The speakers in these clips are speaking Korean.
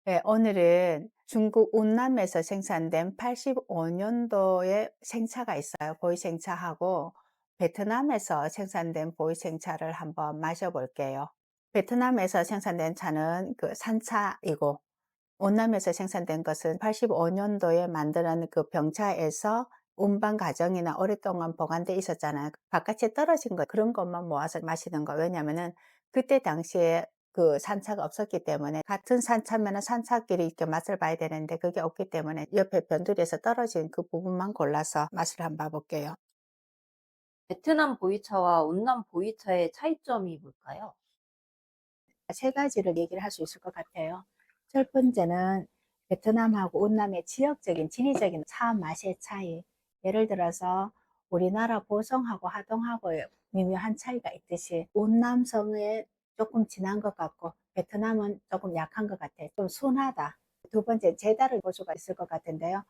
네, 오늘은 중국 운남에서 생산된 85년도의 생차가 있어요. 보이생차하고 베트남에서 생산된 보이생차를 한번 마셔볼게요. 베트남에서 생산된 차는 그 산차이고 온남에서 생산된 것은 85년도에 만드는 그 병차에서 운반 과정이나 오랫동안 보관돼 있었잖아요. 바깥에 떨어진 거 그런 것만 모아서 마시는 거. 왜냐면은 그때 당시에 그 산차가 없었기 때문에 같은 산차면은 산차끼리 이렇게 맛을 봐야 되는데 그게 없기 때문에 옆에 변두리에서 떨어진 그 부분만 골라서 맛을 한번 봐 볼게요. 베트남 보이차와 운남 보이차의 차이점이 뭘까요? 세 가지를 얘기를 할 수 있을 것 같아요. 첫 번째는 베트남하고 운남의 지역적인 지리적인 차 맛의 차이. 예를 들어서 우리나라 보성하고 하동하고의 미묘한 차이가 있듯이 운남성에 조금 진한 것 같고 베트남은 조금 약한 것 같아요. 좀 순하다. 두 번째 제다를 볼 수가 있을 것 같은데요.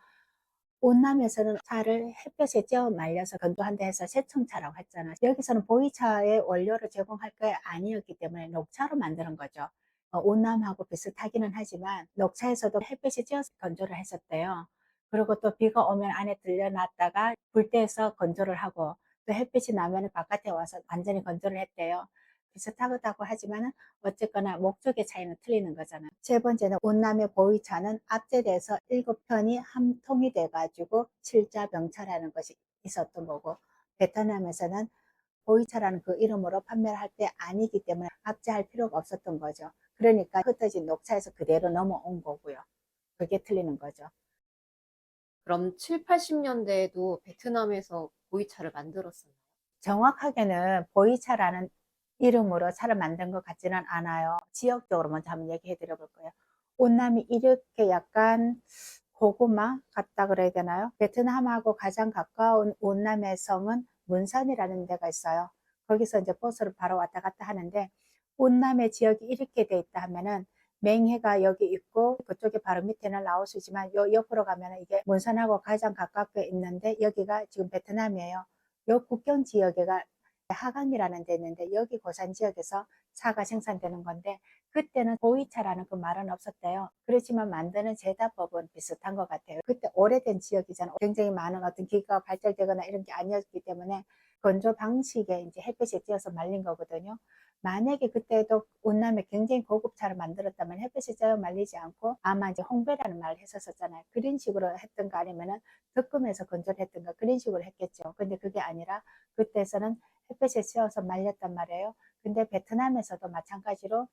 온남에서는 차를 햇볕에 쬐어 말려서 건조한다 해서 세청차라고 했잖아요. 여기서는 보이차의 원료를 제공할 게 아니었기 때문에 녹차로 만드는 거죠. 온남하고 비슷하기는 하지만 녹차에서도 햇볕에 쬐어서 건조를 했었대요. 그리고 또 비가 오면 안에 들여놨다가 불때에서 건조를 하고 또 햇빛이 나면 바깥에 와서 완전히 건조를 했대요. 비슷하다고 하지만 어쨌거나 목적의 차이는 틀리는 거잖아요. 세 번째는 온남의 보이차는 압제돼서 7편이 한 통이 돼가지고 칠자병차라는 것이 있었던 거고 베트남에서는 보이차라는 그 이름으로 판매를 할 때 아니기 때문에 압제할 필요가 없었던 거죠. 그러니까 흩어진 녹차에서 그대로 넘어온 거고요. 그게 틀리는 거죠. 그럼 7, 80년대에도 베트남에서 보이차를 만들었었나요? 정확하게는 보이차라는 이름으로 차를 만든 것 같지는 않아요. 지역적으로 먼저 한번 얘기해 드려 볼 거예요. 온남이 이렇게 약간 고구마 같다 그래야 되나요? 베트남하고 가장 가까운 온남의 성은 문산이라는 데가 있어요. 거기서 이제 버스를 바로 왔다 갔다 하는데 온남의 지역이 이렇게 돼 있다 하면은 맹해가 여기 있고 그쪽에 바로 밑에는 라오스지만 요 옆으로 가면은 이게 문산하고 가장 가깝게 있는데 여기가 지금 베트남이에요. 요 국경 지역에가 하강이라는 데 있는데 여기 고산 지역에서 차가 생산되는 건데 그때는 보이차라는 그 말은 없었대요. 그렇지만 만드는 제다법은 비슷한 것 같아요. 그때 오래된 지역이잖아요. 굉장히 많은 어떤 기계가 발달되거나 이런 게 아니었기 때문에 건조 방식에 이제 햇빛에 쬐어서 말린 거거든요. 만약에 그때도 운남에 굉장히 고급 차를 만들었다면 햇빛에 쬐어 말리지 않고 아마 이제 홍배라는 말을 했었잖아요. 그런 식으로 했던가 아니면은 덕금해서 건조를 했던가 그런 식으로 했겠죠. 근데 그게 아니라 그때서는 햇빛에 쬐어서 말렸단 말이에요. 근데 베트남에서도 마찬가지로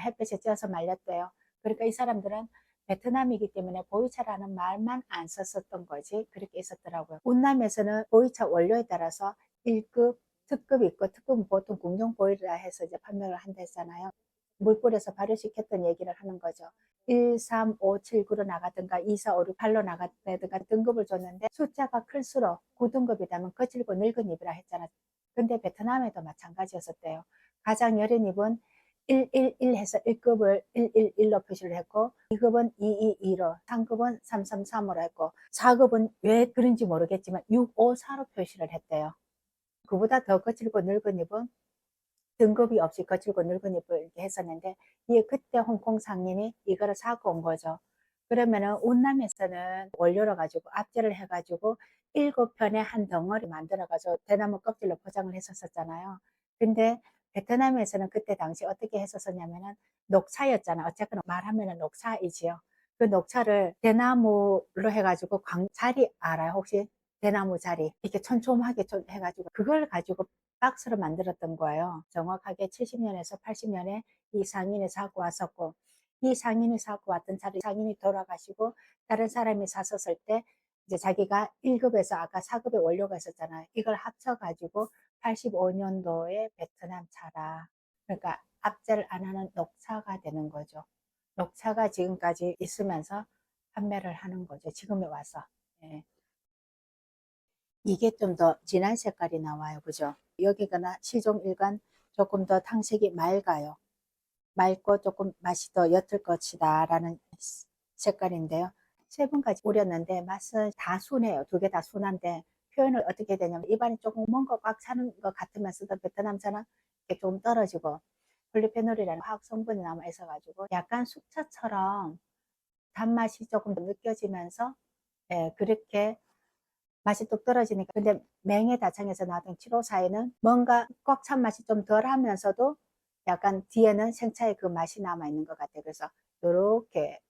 햇빛에 쬐어서 말렸대요. 그러니까 이 사람들은 베트남이기 때문에 보이차라는 말만 안 썼었던 거지 그렇게 있었더라고요. 운남에서는 보이차 원료에 따라서 1급, 특급이 있고 특급은 보통 공정 보이라 해서 이제 판매를 한다 했잖아요. 물 뿌려서 발효시켰던 얘기를 하는 거죠. 1, 3, 5, 7, 9로 나가든가 2, 4, 5, 6, 8로 나가든가 등급을 줬는데 숫자가 클수록 9등급이라면 거칠고 늙은 잎이라 했잖아요. 근데 베트남에도 마찬가지였었대요. 가장 여린 잎은 111 해서 1급을 111로 표시를 했고 2급은 222로 3급은 333으로 했고 4급은 왜 그런지 모르겠지만 654로 표시를 했대요. 그보다 더 거칠고 늙은 잎은 등급이 없이 거칠고 늙은 잎을 이렇게 했었는데 이게 그때 홍콩 상인이 이거를 사고 온 거죠. 그러면은 운남에서는 원료를 가지고 압제를 해가지고 7편의 한 덩어리 만들어가지고 대나무 껍질로 포장을 했었잖아요. 근데 베트남에서는 그때 당시 어떻게 했었냐면은 녹차였잖아. 어쨌거나 말하면은 녹차이지요. 그 녹차를 대나무로 해가지고 자리 알아요? 혹시 대나무 자리 이렇게 촘촘하게 해가지고 그걸 가지고 박스로 만들었던 거예요. 정확하게 70년에서 80년에 이 상인이 사고 왔었고 이 상인이 사고 왔던 차를 상인이 돌아가시고 다른 사람이 샀었을 때 이제 자기가 1급에서 아까 4급의 원료가 있었잖아요. 이걸 합쳐가지고 85년도에 베트남 차라. 그러니까 압제를 안 하는 녹차가 되는 거죠. 녹차가 지금까지 있으면서 판매를 하는 거죠. 지금에 와서. 예. 이게 좀 더 진한 색깔이 나와요. 그죠? 여기거나 시종일관 조금 더 탕색이 맑아요. 맑고 조금 맛이 더 옅을 것이다 라는 색깔인데요. 세 번까지 우렸는데 맛은 다 순해요. 두 개 다 순한데 표현을 어떻게 되냐면 입안이 조금 뭔가 꽉 차는 것 같으면서도 베트남차는 이렇게 좀 떨어지고 폴리페놀이라는 화학 성분이 남아 있어 가지고 약간 숙차처럼 단맛이 조금 더 느껴지면서 예 그렇게 맛이 뚝 떨어지니까. 근데 맹해다창에서 나왔던 754에는 뭔가 꽉 찬 맛이 좀 덜하면서도 약간 뒤에는 생차의 그 맛이 남아 있는 것 같아요. 그래서 요렇게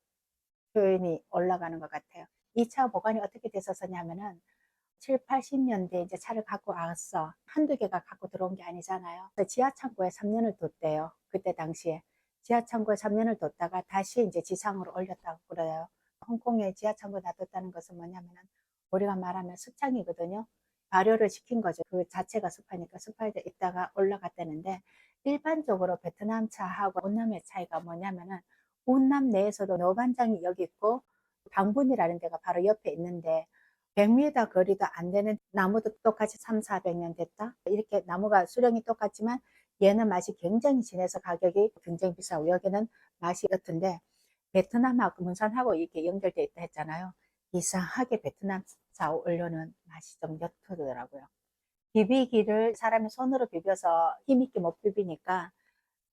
표현이 올라가는 것 같아요. 이 차 보관이 어떻게 됐었냐면은 7, 80년대 이제 차를 갖고 왔어. 한두 개가 갖고 들어온 게 아니잖아요. 그래서 지하 창고에 3년을 뒀대요. 그때 당시에. 지하 창고에 3년을 뒀다가 다시 이제 지상으로 올렸다고 그래요. 홍콩에 지하 창고에 놔뒀다는 것은 뭐냐면은 우리가 말하면 습창이거든요. 발효를 시킨 거죠. 그 자체가 습하니까 습할 때 있다가 올라갔다는데, 일반적으로 베트남 차하고 온남의 차이가 뭐냐면은 온남 내에서도 노반장이 여기 있고 방분이라는 데가 바로 옆에 있는데 100m 거리도 안 되는 나무도 똑같이 3, 400년 됐다. 이렇게 나무가 수령이 똑같지만 얘는 맛이 굉장히 진해서 가격이 굉장히 비싸고 여기는 맛이 옅은데, 베트남하고 문산하고 이렇게 연결돼 있다 했잖아요. 이상하게 베트남 사 올려는 맛이 좀 옅더라고요. 비비기를 사람이 손으로 비벼서 힘있게 못 비비니까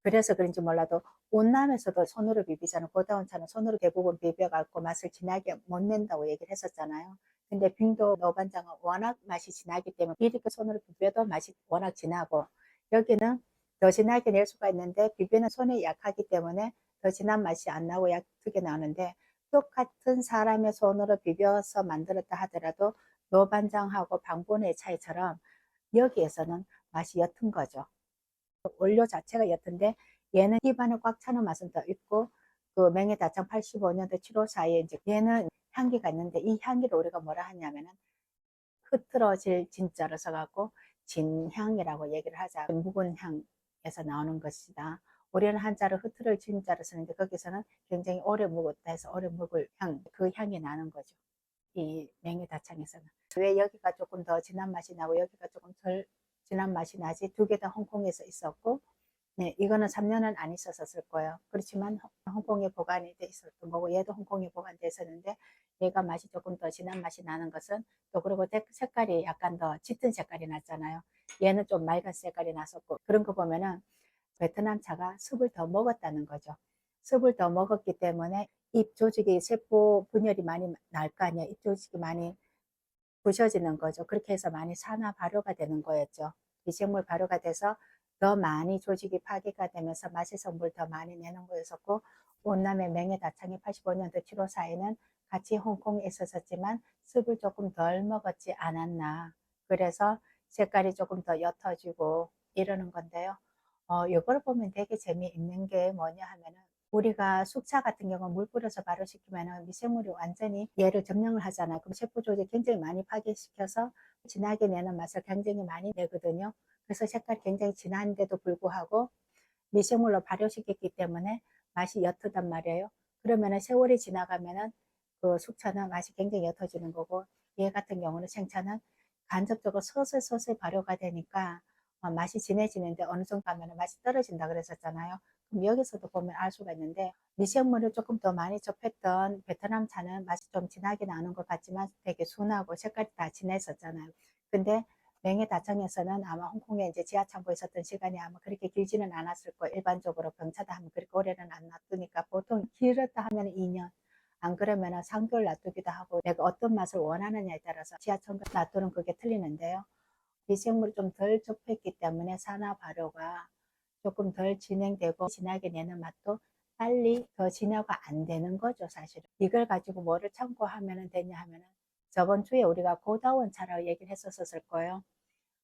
그래서 그런지 몰라도 온남에서도 손으로 비비잖아요. 고다운 차는 손으로 대부분 비벼갖고 맛을 진하게 못 낸다고 얘기를 했었잖아요. 근데 빙도 노반장은 워낙 맛이 진하기 때문에 이렇게 손으로 비벼도 맛이 워낙 진하고, 여기는 더 진하게 낼 수가 있는데 비비는 손이 약하기 때문에 더 진한 맛이 안 나고 얕게 나오는데, 똑같은 사람의 손으로 비벼서 만들었다 하더라도 노반장하고 방분의 차이처럼 여기에서는 맛이 옅은 거죠. 원료 자체가 옅은데 얘는 입안에 꽉 차는 맛은 더 있고, 그 맹해다창 85년도 7호4에 이제 얘는 향기가 있는데 이 향기를 우리가 뭐라 하냐면은 흐트러질 진자로 써갖고 진향이라고 얘기를 하자. 묵은 향에서 나오는 것이다. 우리는 한자로 흐트러질 진자로 쓰는데 거기서는 굉장히 오래 묵었다 해서 오래 묵을 향, 그 향이 나는 거죠. 이 맹해다창에서는. 왜 여기가 조금 더 진한 맛이 나고 여기가 조금 덜 진한 맛이 나지? 두 개 다 홍콩에서 있었고, 네, 이거는 3년은 안 있었을 거예요. 그렇지만 홍콩에 보관이 돼 있었던 거고 얘도 홍콩에 보관돼 있었는데 얘가 맛이 조금 더 진한 맛이 나는 것은 또, 그리고 색깔이 약간 더 짙은 색깔이 났잖아요. 얘는 좀 맑은 색깔이 났었고, 그런 거 보면은 베트남 차가 습을 더 먹었다는 거죠. 습을 더 먹었기 때문에 입 조직이 세포 분열이 많이 날 거 아니에요. 입 조직이 많이 부셔지는 거죠. 그렇게 해서 많이 산화 발효가 되는 거였죠. 미생물 발효가 돼서 더 많이 조직이 파괴가 되면서 맛의 성분을 더 많이 내는 거였었고, 온남의 맹해다창이 85년도 7호4에는 같이 홍콩에 있었지만 습을 조금 덜 먹었지 않았나. 그래서 색깔이 조금 더 옅어지고 이러는 건데요. 이걸 보면 되게 재미있는 게 뭐냐 하면은, 우리가 숙차 같은 경우는 물 뿌려서 발효시키면 미생물이 완전히 얘를 점령을 하잖아요. 그럼 세포 조직 굉장히 많이 파괴시켜서 진하게 내는 맛을 굉장히 많이 내거든요. 그래서 색깔이 굉장히 진한데도 불구하고 미생물로 발효시켰기 때문에 맛이 옅단 말이에요. 그러면은 세월이 지나가면은 그 숙차는 맛이 굉장히 옅어지는 거고, 얘 같은 경우는 생차는 간접적으로 서서히 발효가 되니까 맛이 진해지는데 어느 정도 가면은 맛이 떨어진다 그랬었잖아요. 그럼 여기서도 보면 알 수가 있는데, 미생물을 조금 더 많이 접했던 베트남 차는 맛이 좀 진하게 나는 것 같지만 되게 순하고 색깔이 다 진했었잖아요. 근데 맹해다청에서는 아마 홍콩에 이제 지하창고에 있었던 시간이 아마 그렇게 길지는 않았을 거예요. 일반적으로 병차다 하면 그렇게 오래는 안 놔두니까 보통 길었다 하면 2년, 안 그러면 3개월 놔두기도 하고, 내가 어떤 맛을 원하느냐에 따라서 지하철 놔두는 그게 틀리는데요. 미생물이 좀 덜 접했기 때문에 산화 발효가 조금 덜 진행되고 진하게 내는 맛도 빨리 더 진화가 안 되는 거죠, 사실은. 이걸 가지고 뭐를 참고하면 되냐 하면은, 저번 주에 우리가 고다원 차라고 얘기를 했었을 거예요.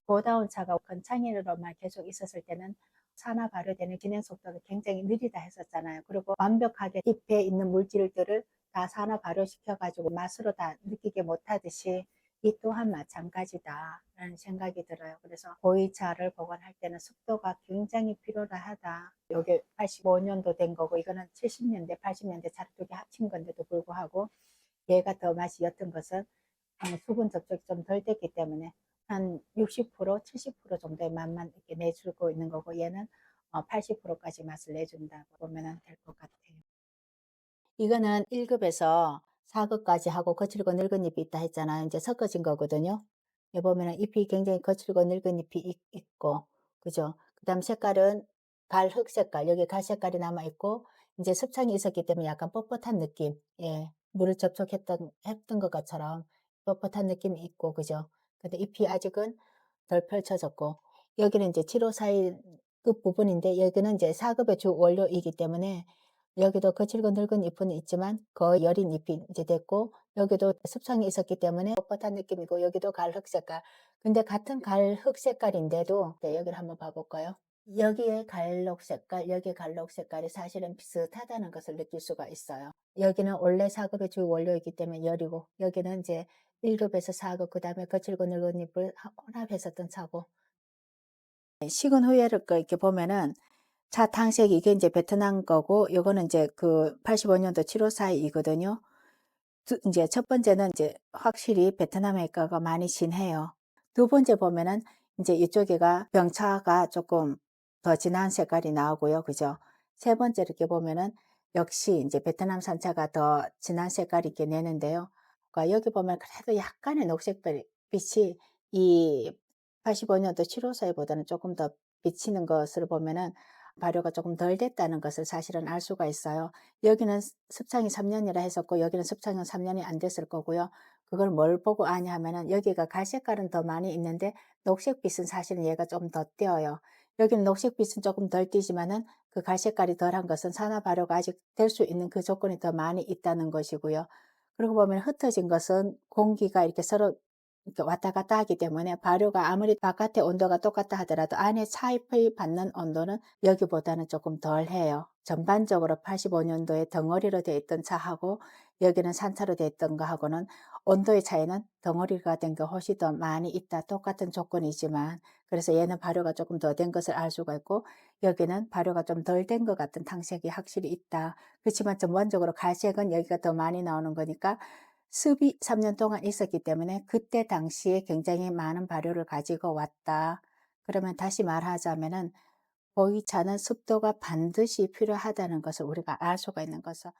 고다운 차가 건창이로만 계속 있었을 때는 산화 발효되는 진행 속도가 굉장히 느리다 했었잖아요. 그리고 완벽하게 잎에 있는 물질들을 다 산화 발효시켜 가지고 맛으로 다 느끼게 못하듯이 이 또한 마찬가지다라는 생각이 들어요. 그래서 보이차를 보관할 때는 습도가 굉장히 필요하다. 이게 85년도 된 거고 이거는 70년대, 80년대 차를 두개 합친 건데도 불구하고 얘가 더 맛이 옅은 것은 수분 접촉이 좀 덜 됐기 때문에 한 60%, 70% 정도의 맛만 이렇게 내주고 있는 거고, 얘는 80%까지 맛을 내준다고 보면 될 것 같아요. 이거는 1급에서 4급까지 하고 거칠고 늙은 잎이 있다 했잖아요. 이제 섞어진 거거든요. 여기 보면은 잎이 굉장히 거칠고 늙은 잎이 있고, 그죠? 그 다음 색깔은 갈흑 색깔, 여기 갈 색깔이 남아 있고 이제 습창이 있었기 때문에 약간 뻣뻣한 느낌. 예. 물을 했던 것처럼 뻣뻣한 느낌이 있고 그죠? 근데 잎이 아직은 덜 펼쳐졌고 여기는 이제 7호4일 끝부분인데 여기는 이제 4급의 주 원료이기 때문에 여기도 거칠고 늙은 잎은 있지만 거의 여린 잎이 이제 됐고 여기도 습성이 있었기 때문에 뻣뻣한 느낌이고 여기도 갈흑 색깔. 근데 같은 갈흑 색깔인데도 네, 여기를 한번 봐볼까요? 여기에 갈록 색깔, 여기에 갈록 색깔이 사실은 비슷하다는 것을 느낄 수가 있어요. 여기는 원래 4급의 주 원료이기 때문에 열이고 여기는 이제 1급에서 4급 그다음에 거칠고 늙은 잎을 혼합해서 뜬 차고 식은 후에를 이렇게 보면은 차 탕색이 이게 이제 베트남 거고 요거는 이제 그 85년도 7호4이거든요. 이제 첫 번째는 이제 확실히 베트남의 거가 많이 진해요. 두 번째 보면은 이제 이쪽에가 병차가 조금 더 진한 색깔이 나오고요. 그죠? 세 번째 이렇게 보면은 역시 이제 베트남 산차가 더 진한 색깔이 이렇게 내는데요. 그러니까 여기 보면 그래도 약간의 빛이 이 85년도 7호사보다는 조금 더 비치는 것을 보면은 발효가 조금 덜 됐다는 것을 사실은 알 수가 있어요. 여기는 습창이 3년이라 했었고 여기는 습창은 3년이 안 됐을 거고요. 그걸 뭘 보고 아냐 하면은 여기가 갈색깔은 더 많이 있는데 녹색빛은 사실은 얘가 좀 더 띄어요. 여기는 녹색빛은 조금 덜 띄지만은 그 갈색깔이 덜한 것은 산화 발효가 아직 될 수 있는 그 조건이 더 많이 있다는 것이고요. 그러고 보면 흩어진 것은 공기가 이렇게 서로 이렇게 왔다 갔다 하기 때문에 발효가 아무리 바깥의 온도가 똑같다 하더라도 안에 차입을 받는 온도는 여기보다는 조금 덜해요. 전반적으로 85년도에 덩어리로 되어 있던 차하고 여기는 산차로 되어 있던 거하고는 온도의 차이는 덩어리가 된 게 훨씬 더 많이 있다. 똑같은 조건이지만 그래서 얘는 발효가 조금 더 된 것을 알 수가 있고 여기는 발효가 좀 덜 된 것 같은 탕색이 확실히 있다. 그렇지만 전반적으로 갈색은 여기가 더 많이 나오는 거니까 습이 3년 동안 있었기 때문에 그때 당시에 굉장히 많은 발효를 가지고 왔다. 그러면 다시 말하자면은 보이차는 습도가 반드시 필요하다는 것을 우리가 알 수가 있는 거죠.